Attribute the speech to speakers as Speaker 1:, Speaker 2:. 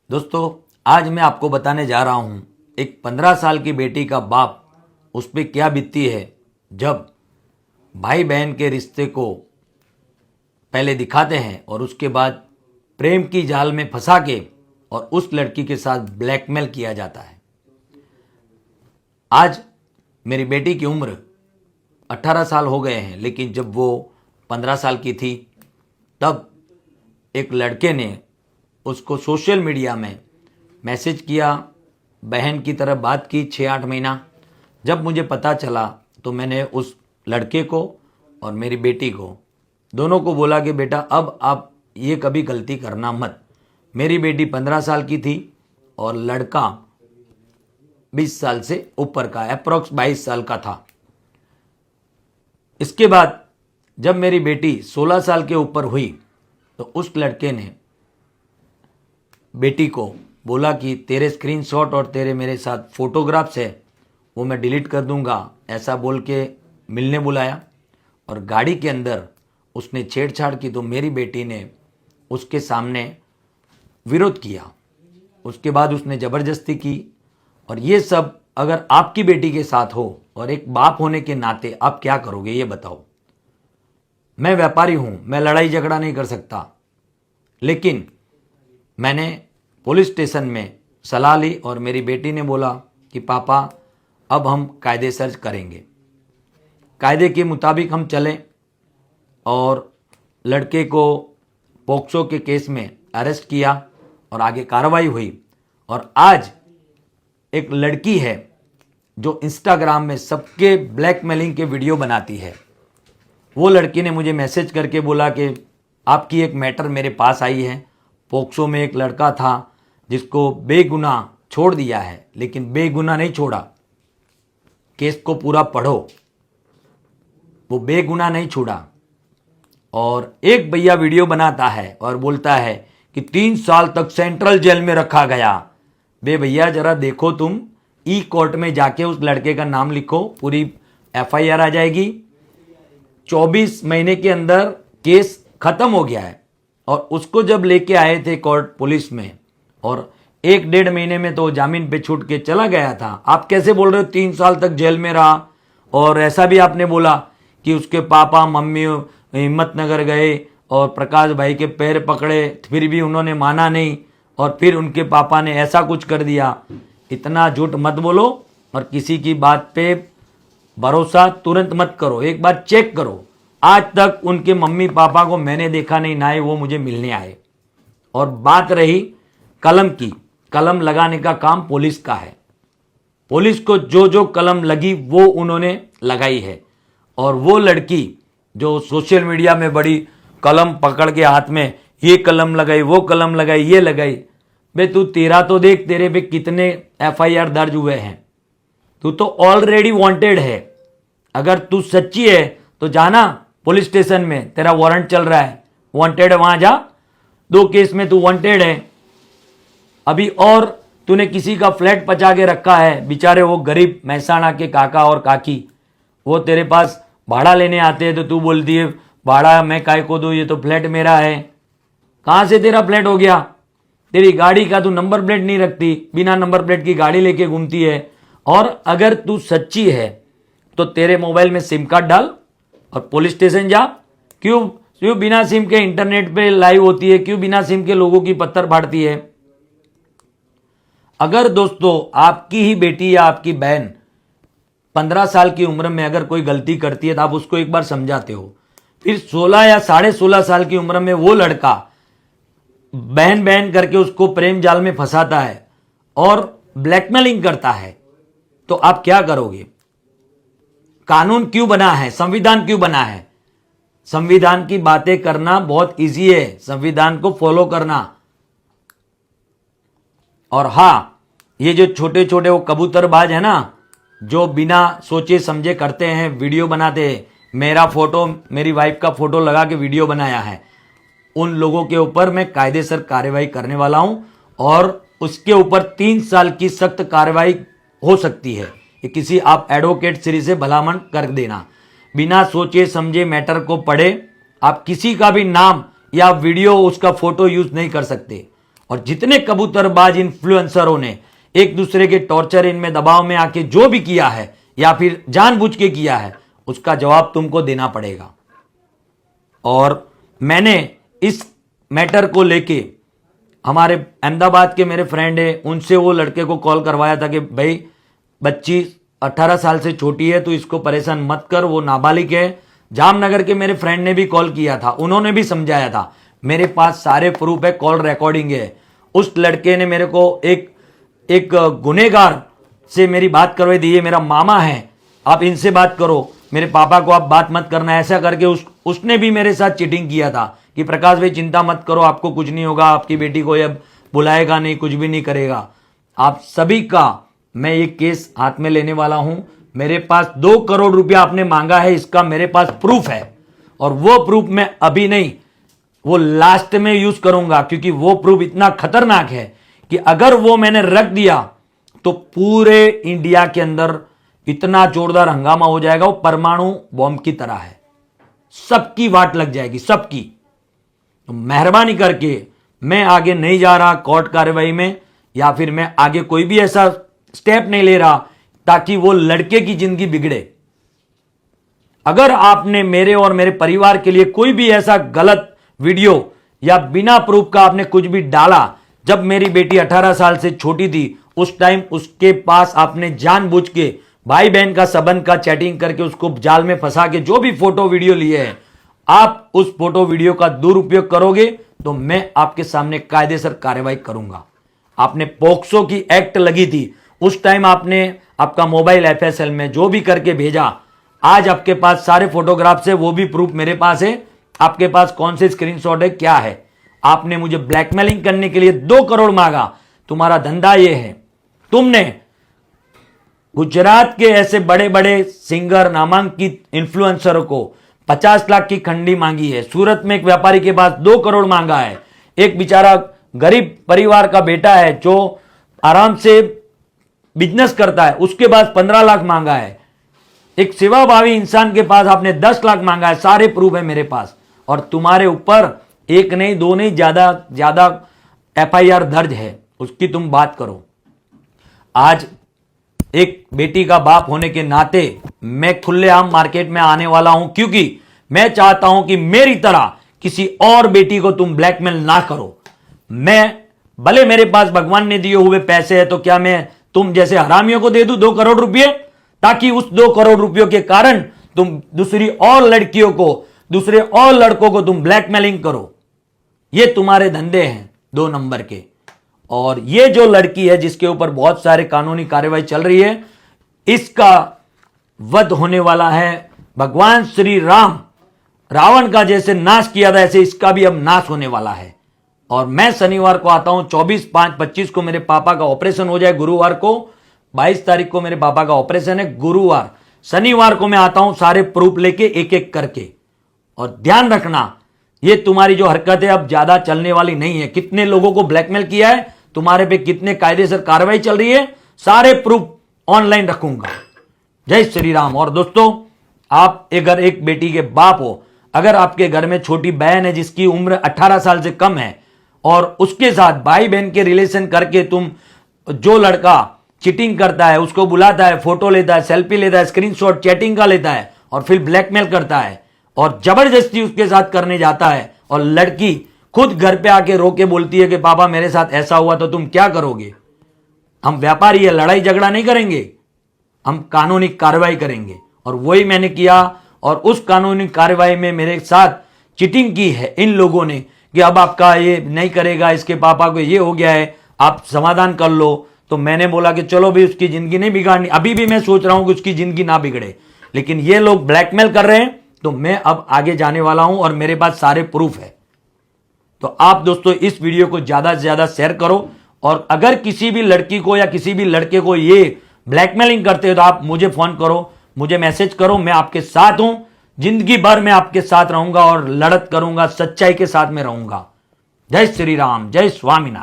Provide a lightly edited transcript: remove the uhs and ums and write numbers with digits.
Speaker 1: दोस्तों, आज मैं आपको बताने जा रहा हूं एक 15 साल की बेटी का बाप उस पर क्या बीतती है जब भाई बहन के रिश्ते को पहले दिखाते हैं और उसके बाद प्रेम की जाल में फंसा के और उस लड़की के साथ ब्लैकमेल किया जाता है। आज मेरी बेटी की उम्र 18 साल हो गए हैं, लेकिन जब वो 15 साल की थी तब एक लड़के ने उसको सोशल मीडिया में मैसेज किया, बहन की तरह बात की 6-8 महीना। जब मुझे पता चला तो मैंने उस लड़के को और मेरी बेटी को दोनों को बोला कि बेटा अब आप ये कभी गलती करना मत। मेरी बेटी 15 साल की थी और लड़का 20 साल से ऊपर का, अप्रॉक्स 22 साल का था। इसके बाद जब मेरी बेटी 16 साल के ऊपर हुई तो उस लड़के ने बेटी को बोला कि तेरे स्क्रीनशॉट और तेरे मेरे साथ फोटोग्राफ्स है वो मैं डिलीट कर दूंगा, ऐसा बोल के मिलने बुलाया और गाड़ी के अंदर उसने छेड़छाड़ की। तो मेरी बेटी ने उसके सामने विरोध किया। उसके बाद उसने ज़बरदस्ती की। और ये सब अगर आपकी बेटी के साथ हो और एक बाप होने के नाते आप क्या करोगे ये बताओ। मैं व्यापारी हूं, मैं लड़ाई झगड़ा नहीं कर सकता, लेकिन मैंने पुलिस स्टेशन में सलाह ली और मेरी बेटी ने बोला कि पापा अब हम कायदे सर्च करेंगे, कायदे के मुताबिक हम चलें। और लड़के को पोक्सो के केस में अरेस्ट किया और आगे कार्रवाई हुई। और आज एक लड़की है जो इंस्टाग्राम में सबके ब्लैकमेलिंग के वीडियो बनाती है। वो लड़की ने मुझे मैसेज करके बोला कि आपकी एक मैटर मेरे पास आई है। पोक्सो में एक लड़का था जिसको बेगुनाह छोड़ दिया है, लेकिन बेगुनाह नहीं छोड़ा। केस को पूरा पढ़ो, वो बेगुनाह नहीं छोड़ा। और एक भैया वीडियो बनाता है और बोलता है कि 3 साल तक सेंट्रल जेल में रखा गया। बे भैया जरा देखो, तुम ई कोर्ट में जाके उस लड़के का नाम लिखो, पूरी FIR आ जाएगी। 24 महीने के अंदर केस खत्म हो गया है। और उसको जब लेके आए थे कोर्ट पुलिस में और 1-1.5 महीने में तो जामीन पे छूट के चला गया था। आप कैसे बोल रहे हो 3 साल तक जेल में रहा? और ऐसा भी आपने बोला कि उसके पापा मम्मी हिम्मतनगर गए और प्रकाश भाई के पैर पकड़े, फिर भी उन्होंने माना नहीं और फिर उनके पापा ने ऐसा कुछ कर दिया। इतना झूठ मत बोलो और किसी की बात पे भरोसा तुरंत मत करो, एक बार चेक करो। आज तक उनके मम्मी पापा को मैंने देखा नहीं, ना ही वो मुझे मिलने आए। और बात रही कलम की, कलम लगाने का काम पुलिस का है। पुलिस को जो जो कलम लगी वो उन्होंने लगाई है। और वो लड़की जो सोशल मीडिया में बड़ी कलम पकड़ के हाथ में ये कलम लगाई, वो कलम लगाई, ये लगाई। बे तू तेरा तो देख, तेरे पे कितने FIR दर्ज हुए हैं। तू तो ऑलरेडी वांटेड है। अगर तू सच्ची है तो जाना पुलिस स्टेशन में, तेरा वारंट चल रहा है, वांटेड है, वहां जा। 2 केस में तू वांटेड है। अभी और तूने किसी का फ्लैट पचा के रखा है, बेचारे वो गरीब महसाणा के काका और काकी, वो तेरे पास भाड़ा लेने आते हैं तो तू बोलती है भाड़ा मैं काय को दूं, ये तो फ्लैट मेरा है। कहां से तेरा फ्लैट हो गया? तेरी गाड़ी का तू नंबर प्लेट नहीं रखती, बिना नंबर प्लेट की गाड़ी लेके घूमती है। और अगर तू सच्ची है तो तेरे मोबाइल में सिम कार्ड डाल और पुलिस स्टेशन जा। क्यों बिना सिम के इंटरनेट पे लाइव होती है? क्यों बिना सिम के लोगों की पत्थर फाड़ती है? अगर दोस्तों आपकी ही बेटी या आपकी बहन 15 साल की उम्र में अगर कोई गलती करती है तो आप उसको एक बार समझाते हो। फिर 16 या 16.5 साल की उम्र में वो लड़का बहन बहन करके उसको प्रेम जाल में फंसाता है और ब्लैकमेलिंग करता है, तो आप क्या करोगे? कानून क्यों बना है? संविधान क्यों बना है? संविधान की बातें करना बहुत इजी है, संविधान को फॉलो करना। और हां, ये जो छोटे छोटे वो कबूतरबाज है ना, जो बिना सोचे समझे करते हैं, वीडियो बनाते हैं, मेरा फोटो मेरी वाइफ का फोटो लगा के वीडियो बनाया है, उन लोगों के ऊपर मैं कायदेसर कार्रवाई करने वाला हूं। और उसके ऊपर 3 साल की सख्त कार्रवाई हो सकती है। ये किसी आप एडवोकेट श्री से भलामण कर देना, बिना सोचे समझे मैटर को पढ़े आप किसी का भी नाम या वीडियो उसका फोटो यूज नहीं कर सकते। और जितने कबूतरबाज इन्फ्लुएंसरों ने एक दूसरे के टॉर्चर इनमें दबाव में आके जो भी किया है या फिर जानबूझ के किया है, उसका जवाब तुमको देना पड़ेगा। और मैंने इस मैटर को लेके हमारे अहमदाबाद के मेरे फ्रेंड है, उनसे वो लड़के को कॉल करवाया था कि भाई बच्ची 18 साल से छोटी है तो इसको परेशान मत कर, वो नाबालिग है। जामनगर के मेरे फ्रेंड ने भी कॉल किया था, उन्होंने भी समझाया था, मेरे पास सारे प्रूफ है, कॉल रिकॉर्डिंग है। उस लड़के ने मेरे को एक गुनहगार से मेरी बात करवाई दी, ये मेरा मामा है, आप इनसे बात करो, मेरे पापा को आप बात मत करना, ऐसा करके उसने भी मेरे साथ चीटिंग किया था कि प्रकाश भाई चिंता मत करो, आपको कुछ नहीं होगा, आपकी बेटी को अब बुलाएगा नहीं, कुछ भी नहीं करेगा। आप सभी का मैं ये केस हाथ में लेने वाला हूं। मेरे पास 2 करोड़ रुपया आपने मांगा है, इसका मेरे पास प्रूफ है, और वो प्रूफ मैं अभी नहीं, वो लास्ट में यूज करूंगा, क्योंकि वो प्रूफ इतना खतरनाक है कि अगर वो मैंने रख दिया तो पूरे इंडिया के अंदर इतना जोरदार हंगामा हो जाएगा, वो परमाणु बॉम्ब की तरह है, सबकी वाट लग जाएगी, सबकी। तो मेहरबानी करके मैं आगे नहीं जा रहा कोर्ट कार्रवाई में, या फिर मैं आगे कोई भी ऐसा स्टेप नहीं ले रहा ताकि वो लड़के की जिंदगी बिगड़े। अगर आपने मेरे और मेरे परिवार के लिए कोई भी ऐसा गलत वीडियो या बिना प्रूफ का आपने कुछ भी डाला, जब मेरी बेटी 18 साल से छोटी थी उस टाइम उसके पास आपने जानबूझ के भाई बहन का संबंध का चैटिंग करके उसको जाल में फंसा के जो भी फोटो वीडियो लिए हैं, आप उस फोटो वीडियो का दुरुपयोग करोगे तो मैं आपके सामने कायदेसर कार्रवाई करूंगा। आपने पोक्सो की एक्ट लगी थी, उस टाइम आपने आपका मोबाइल एफएसएल में जो भी करके भेजा, आज आपके पास सारे फोटोग्राफ्स है, वो भी प्रूफ मेरे पास है, आपके पास कौन से स्क्रीनशॉट है, क्या है। आपने मुझे ब्लैकमेलिंग करने के लिए 2 करोड़ मांगा, तुम्हारा धंधा ये है। तुमने गुजरात के ऐसे बड़े बड़े सिंगर, नामांकित इन्फ्लुएंसर को 50 लाख की खंडी मांगी है। सूरत में एक व्यापारी के पास 2 करोड़ मांगा है। एक बेचारा गरीब परिवार का बेटा है जो आराम से बिजनेस करता है, उसके पास 15 लाख मांगा है। एक सेवाभावी इंसान के पास आपने 10 लाख मांगा है। सारे प्रूफ है मेरे पास, और तुम्हारे ऊपर 1 नहीं 2 नहीं ज्यादा एफआईआर दर्ज है, उसकी तुम बात करो। आज एक बेटी का बाप होने के नाते मैं खुलेआम मार्केट में आने वाला हूं, क्योंकि मैं चाहता हूं कि मेरी तरह किसी और बेटी को तुम ब्लैकमेल ना करो। मैं भले मेरे पास भगवान ने दिए हुए पैसे है, तो क्या मैं तुम जैसे हरामियों को दे दूं 2 करोड़ रुपए, ताकि उस 2 करोड़ रुपयों के कारण तुम दूसरी और लड़कियों को, दूसरे और लड़कों को तुम ब्लैकमेलिंग करो। ये तुम्हारे धंधे हैं 2 नंबर के। और ये जो लड़की है जिसके ऊपर बहुत सारे कानूनी कार्रवाई चल रही है, इसका वध होने वाला है। भगवान श्री राम रावण का जैसे नाश किया था, ऐसे इसका भी अब नाश होने वाला है। और मैं शनिवार को आता हूं, 24/5/25 को मेरे पापा का ऑपरेशन हो जाए, गुरुवार को 22 तारीख को मेरे पापा का ऑपरेशन है, गुरुवार शनिवार को मैं आता हूं सारे प्रूफ लेके एक एक करके। और ध्यान रखना, ये तुम्हारी जो हरकत है अब ज्यादा चलने वाली नहीं है। कितने लोगों को ब्लैकमेल किया है, तुम्हारे पे कितने कायदेसर कार्रवाई चल रही है, सारे प्रूफ ऑनलाइन रखूंगा। जय श्री राम। और दोस्तों, आप अगर एक बेटी के बाप हो, अगर आपके घर में छोटी बहन है जिसकी उम्र 18 साल से कम है, और उसके साथ भाई बहन के रिलेशन करके तुम, जो लड़का चीटिंग करता है उसको बुलाता है, फोटो लेता है, सेल्फी लेता है, स्क्रीनशॉट चैटिंग का लेता है, और फिर ब्लैकमेल करता है और जबरदस्ती उसके साथ करने जाता है, और लड़की खुद घर पे आके रो के बोलती है कि पापा मेरे साथ ऐसा हुआ, तो तुम क्या करोगे? हम व्यापारी है, लड़ाई झगड़ा नहीं करेंगे, हम कानूनी कार्रवाई करेंगे। और वही मैंने किया, और उस कानूनी कार्रवाई में मेरे साथ चीटिंग की है इन लोगों ने कि अब आपका ये नहीं करेगा, इसके पापा को ये हो गया है, आप समाधान कर लो। तो मैंने बोला कि चलो भी उसकी जिंदगी नहीं बिगाड़नी। अभी भी मैं सोच रहा हूं कि उसकी जिंदगी ना बिगड़े, लेकिन ये लोग ब्लैकमेल कर रहे हैं, तो मैं अब आगे जाने वाला हूं और मेरे पास सारे प्रूफ है। तो आप दोस्तों इस वीडियो को ज्यादा से ज्यादा शेयर करो, और अगर किसी भी लड़की को या किसी भी लड़के को ये ब्लैकमेलिंग करते हो तो आप मुझे फोन करो, मुझे मैसेज करो, मैं आपके साथ हूं। जिंदगी भर मैं आपके साथ रहूंगा और लड़त करूंगा, सच्चाई के साथ में रहूंगा। जय श्री राम, जय स्वामीनारायण।